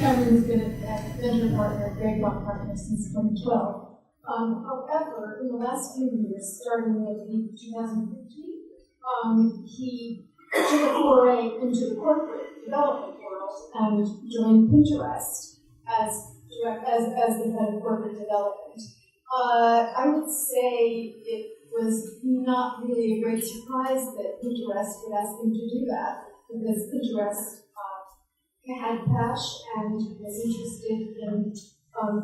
Cameron's been a venture partner at Great Rock Partners since 2012. However, in the last few years, starting with 2015, he took a foray into the corporate development world and joined Pinterest as the head of corporate development. I would say it was not really a great surprise that Pinterest would ask him to do that, because Pinterest had cash and was interested in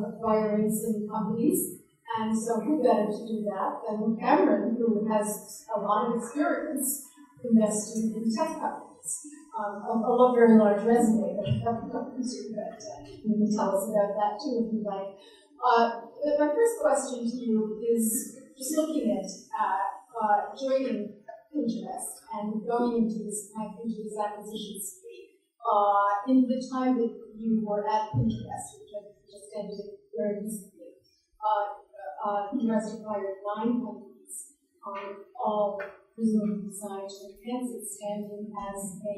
acquiring some companies, and so he got him to do that. And Cameron, who has a lot of experience investing in tech companies, a very large resume that you can tell us about that too if you like. My first question to you is just looking at joining Pinterest and going into this acquisition spree. In the time that you were at Pinterest, which I just ended very recently, Pinterest acquired 9 companies, all presumably designed to enhance its standing as a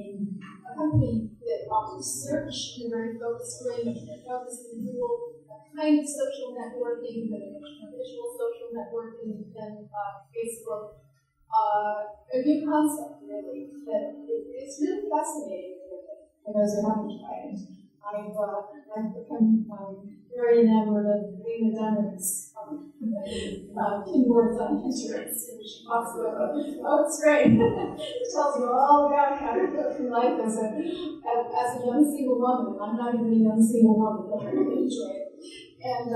company that offers search in a very focused way, much more focused than Google, a kind of social networking, but a much more visual social networking than Facebook. A new concept, really, that it's really fascinating for those who haven't tried it. I've become very enamored of Lena Dunham's pinboards on Pinterest, and she talks about, oh, it's great. It tells you all about how to go through life as a young single woman. I'm not even a young single woman, but I really enjoy it. And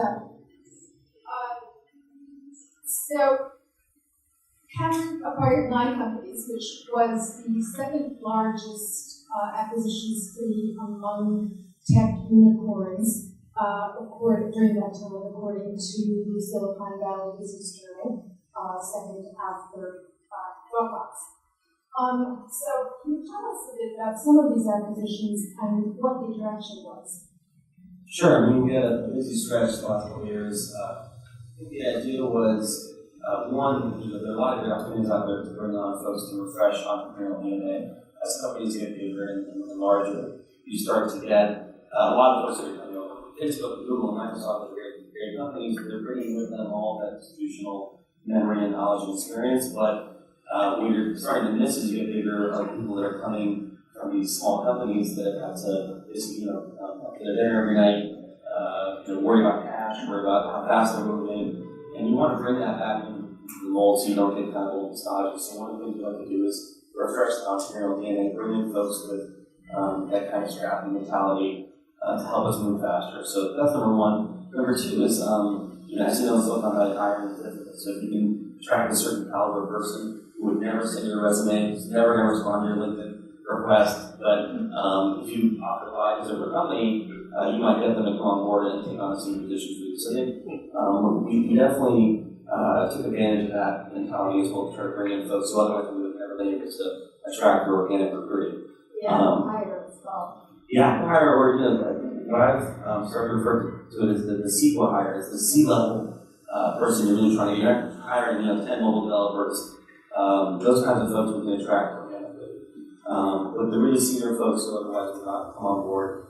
so Cameron acquired 9 companies, which was the second largest acquisition spree among tech unicorns during that time, according to Silicon Valley Business Journal, second after Dropbox. So can you tell us a bit about some of these acquisitions and what the attraction was? Sure. I mean, we had a busy stretch the last couple of years. I think the idea was, one, there are a lot of good opportunities out there to bring on folks to refresh entrepreneurial DNA. As companies get bigger and larger, you start to get a lot of folks that are coming over. Facebook, Google, and Microsoft are great companies, but they're bringing with them all that institutional memory and knowledge and experience. But when you're starting to miss as you get bigger, are people that are coming from these small companies that have to basically, up to their dinner every night, worry about cash, worry about how fast they're moving, and you want to bring that back into the mold so you don't get kind of old nostalgia. So one of the things we like to do is refresh the entrepreneurial DNA, bring in folks with that kind of scrappy mentality to help us move faster. So that's number one. Number two is, as you know, Silicon Valley hiring is difficult. So if you can attract a certain caliber person who would never send your resume, who's never going to respond to your LinkedIn request, but if you apply to a company, you might get them to come on board and take on a senior position for you. So we definitely took advantage of that mentality as well to try to bring in folks who otherwise we would have never been able to attract or organic recruiting. Hire as well. Hire, or what I've started to refer to it as the CEQA hire. It's the C-level person you're really trying to get. Hiring 10 mobile developers, those kinds of folks we can attract organically. But the really senior folks who otherwise would not come on board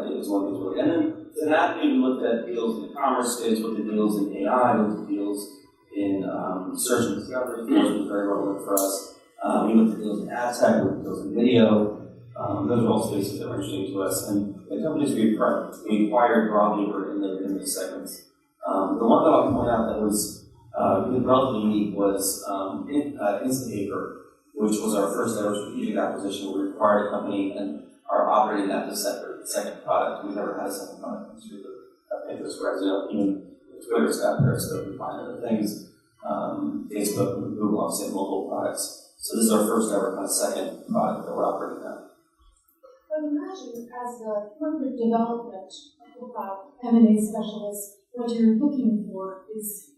is one thing really. And then to that, we looked at deals in the commerce space, looked at deals in AI, looked at deals in search and discovery. Deals was very relevant for us. We looked at deals in ad tech, we looked at deals in video. Those are all spaces that were interesting to us. And the companies we acquired broadly were in the segments. The one that I'll point out that was relatively unique was Instapaper, which was our first ever strategic acquisition where we acquired a company and are operating at the second product. We've never had a second product in the history of Pinterest, whereas even Twitter's got Periscope and find other things. Facebook and Google obviously have mobile products. So this is our first ever kind of second product that we're operating now. But imagine, as a corporate development M&A specialist, what you're looking for is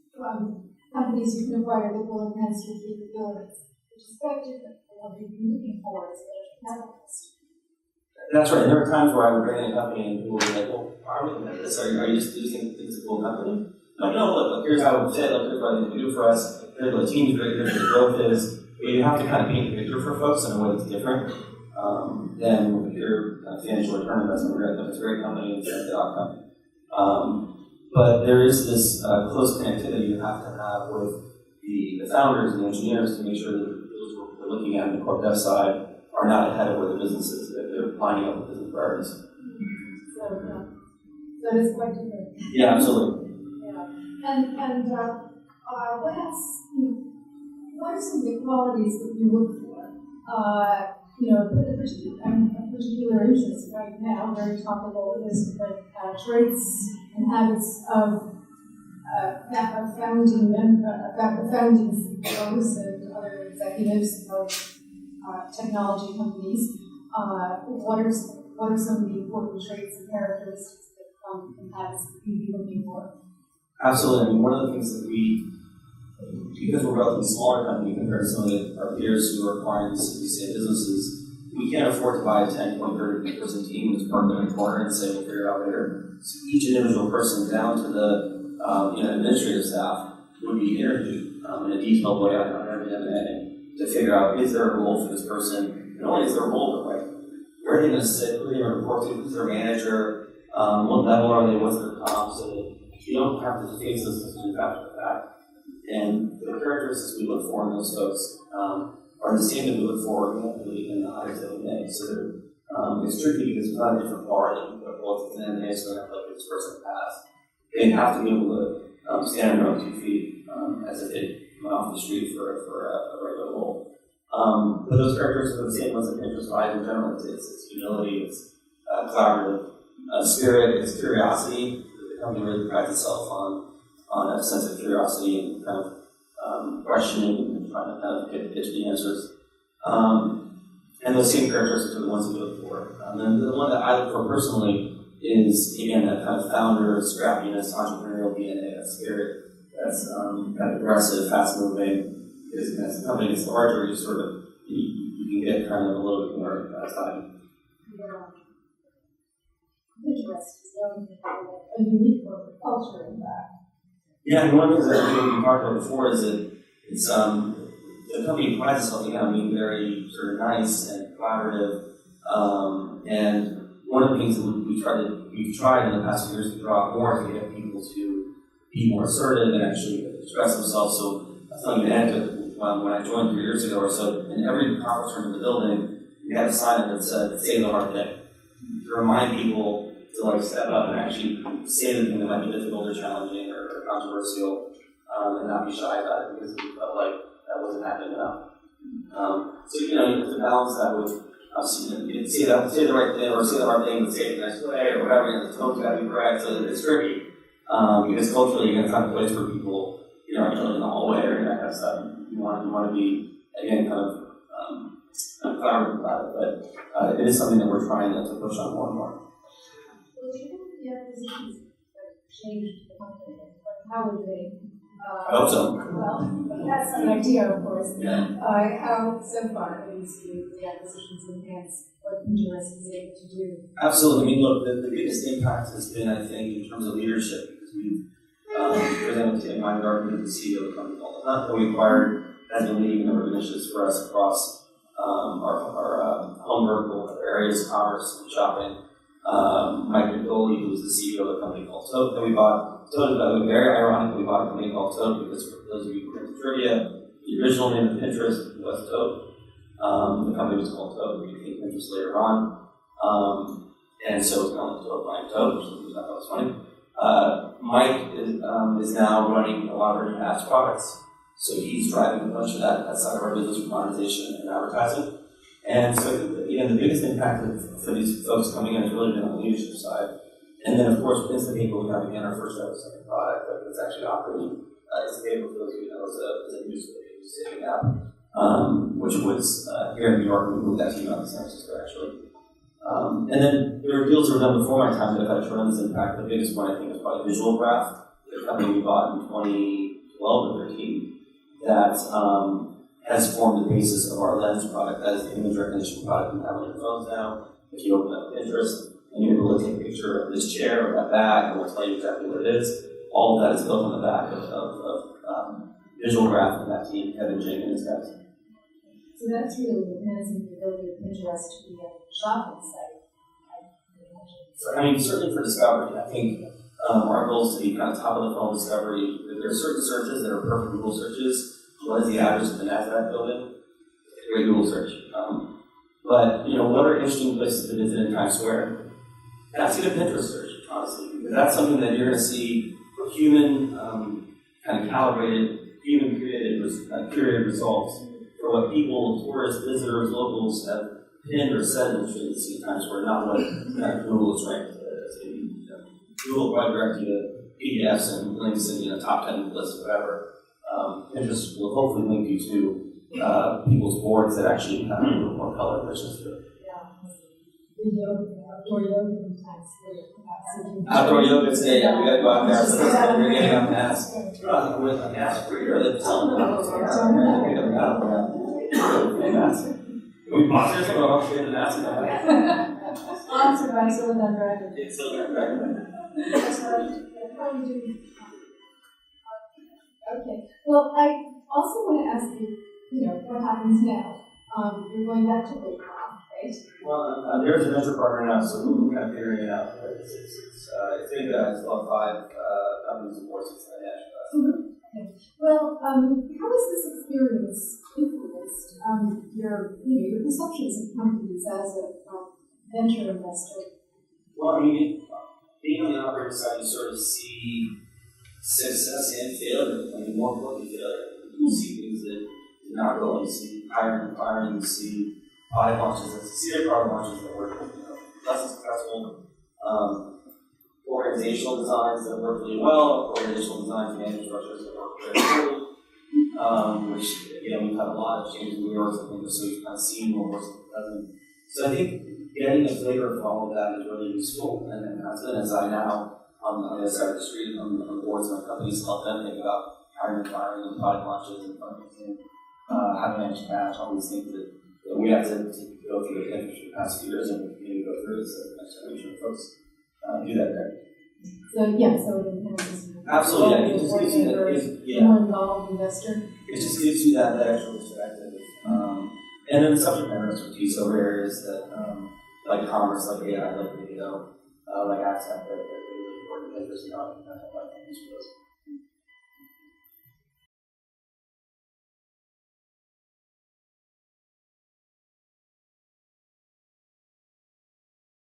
companies you can acquire that will enhance your capabilities, which is quite different from what you've been looking for as a capitalist. That's right. There were times where I would bring in a company and people would be like, well, why are we looking at this? Are you just using it's a cool company? I'm like, no, look, here's how it would fit, here's what it can do for us, here's what the team's great, here's what the growth is. But you have to kind of paint a picture for folks in a way that's different. than your kind of financial return investment. It's a great company, it's a good outcome. But there is this close connectivity you have to have with the founders and the engineers to make sure that those who are looking at the corp dev side are not ahead of where the business is, that they're lining up with business priorities. So, that is quite different. Yeah, absolutely. Yeah. And what else? What are some of the qualities that you look for? A particular interest right now, very topical, is like traits and habits of founding CEOs and other executives of technology companies. What are some of the important traits and characteristics and habits that you'd be looking for? Absolutely. I mean, one of the things that because we're a relatively smaller company compared to some of our peers who are acquiring these same businesses, we can't afford to buy a 10, 20, 30-person team and just park them in a corner and say, we'll figure it out later. So each individual person, down to the administrative staff, would be interviewed in a detailed way on every M&A to figure out, is there a role for this person? Not only is there a role, but where are they going to sit? Who are they going to report to? Who's their manager? What level are they? What's their comp? So that you don't have to face those decisions after the fact. And the characteristics we look for in those folks are the same that we look for in the hires that we make. So it's tricky because it's not a different bar that we put both in M&A, so they have to look at this person pass. They have to be able to stand on their own 2 feet as if they went off the street for a regular role. But those characteristics are the same ones that Pinterest provides in general. It's humility, it's collaborative spirit, it's curiosity. The company really prides itself on a sense of curiosity and kind of questioning and trying to kind of get to the answers. And those same characteristics are the ones we look for. And the one that I look for personally is, again, that kind of founder, scrappiness, entrepreneurial DNA, that spirit that's kind of aggressive, fast-moving. Because as a company gets larger, you can get kind of a little bit more outside. Pinterest is known for a unique corporate culture in that. Yeah, and one of the things that we talked about before is that it's the company prides itself on being very sort of nice and collaborative. And one of the things that we've tried in the past few years to draw more to get people to be more assertive and actually express themselves. So that's not an anecdote. When I joined 3 years ago or so, in every conference room in the building, we had a sign that said, "Say the hard thing," to remind people to step up and actually say the thing that might be difficult or challenging or controversial, and not be shy about it because we felt like that wasn't happening enough. So you have to balance that with you can say the right thing or say the hard thing, but say it in a nice way or whatever. And the tone's got to be correct, so it's tricky because culturally you're going to find a place where people aren't in the hallway or that kind of stuff. You want to be again kind of collaborative about it, but it is something that we're trying to push on more and more. Well, do you think the acquisitions changed the company? How would they? I hope so. Well, that's an idea, of course. Yeah. How so far have you seen the acquisitions enhance what Pinterest is able to do? Absolutely. I mean, look, the biggest impact has been, I think, in terms of leadership, because we've presented to my argument the CEO of the company called that we acquired has been leading a number of initiatives for us across our home vertical areas, commerce and shopping. Mike McDoley, who was the CEO of the company called Tote that we bought. Tote, very ironically, we bought a company called Tote because for those of you who are into trivia, the original name of Pinterest was Tote. The company was called Tote. We became Pinterest later on. And so it's called Tote buying Tote, which I thought was funny. Mike is now running a lot of our ads products. So he's driving a bunch of that side of our business with monetization and advertising. And so, the biggest impact for these folks coming in has really been on the leadership side. And then, of course, Instapaper, we have again our first ever second product that's actually operating. Instapaper, for those of you who know, is a news saving app, which was here in New York. We moved that team out to San Francisco, actually. And then there are deals that were done before my time that have had a tremendous impact. The biggest one, I think, is probably Visual Graph, the company we bought in 2012 or 13, that has formed the basis of our Lens product. That is the image recognition product we have on your phones now. If you open up Pinterest and you're able to take a picture of this chair or that bag, and we'll tell you exactly what it is. All of that is built on the back of Visual Graph and that team, Kevin, Jake, and his guys. So that's really enhancing the ability of Pinterest to be a shopping site. I mean, certainly for discovery, I think our goal is to be kind of top of the funnel discovery. There are certain searches that are perfect Google searches. What is the address of the Nasdaq building? Great Google search. But what are interesting places to visit in Times Square? That's a good Pinterest search, honestly, because that's something that you're going to see human, kind of calibrated, human curated results for what people, tourists, visitors, locals have pinned or said in the street to see in Times Square, not what kind of Google is ranked. Google will probably direct you to PDFs and links in top 10 lists, whatever. Pinterest will hopefully link you to people's boards that actually have a little more color and richness to it. Outdoor yoga in Times Square. Outdoor yoga today, yeah, we gotta go out there. So we're getting on mask. We're not with a mask free or they're selling them. Can we pause here so I'm getting a mask? Sponsored by Silicon Valley. It's Silicon Valley. Okay. Well, I also want to ask you, what happens now? You're going back to Big Mom, right? Well, there's a venture partner now, so we're kind of figuring it out. It's big guys, about 5 companies and boards since I Okay. Well, how has this experience influenced your perceptions of companies as a venture investor? Well, I mean, being on the operator side, you sort of see success and failure. I mean, more importantly, failure. You see things that did not go. You see hiring and firing. You see product launches. You see their product launches that were less than successful. Organizational designs that work really well. Organizational designs and infrastructures that work very poorly. Which we've had a lot of changes in New York, so we've kind of seen more worse than present. So I think getting a flavor of all of that is really useful, and that's been as I now, on the other side of the street, on the boards of my companies, help them think about hiring and firing and product launches and fundraising, how to manage cash, all these things that we have to go through the past few years and we continue to go through it, so the next generation of folks do that there. So it enhances. Absolutely, yeah. It just gives you that, more involved investor. It just gives you that extra perspective. And then subject matter expertise over areas that, like commerce, like AI, like video, like ad tech, that are really important interest in how companies for those.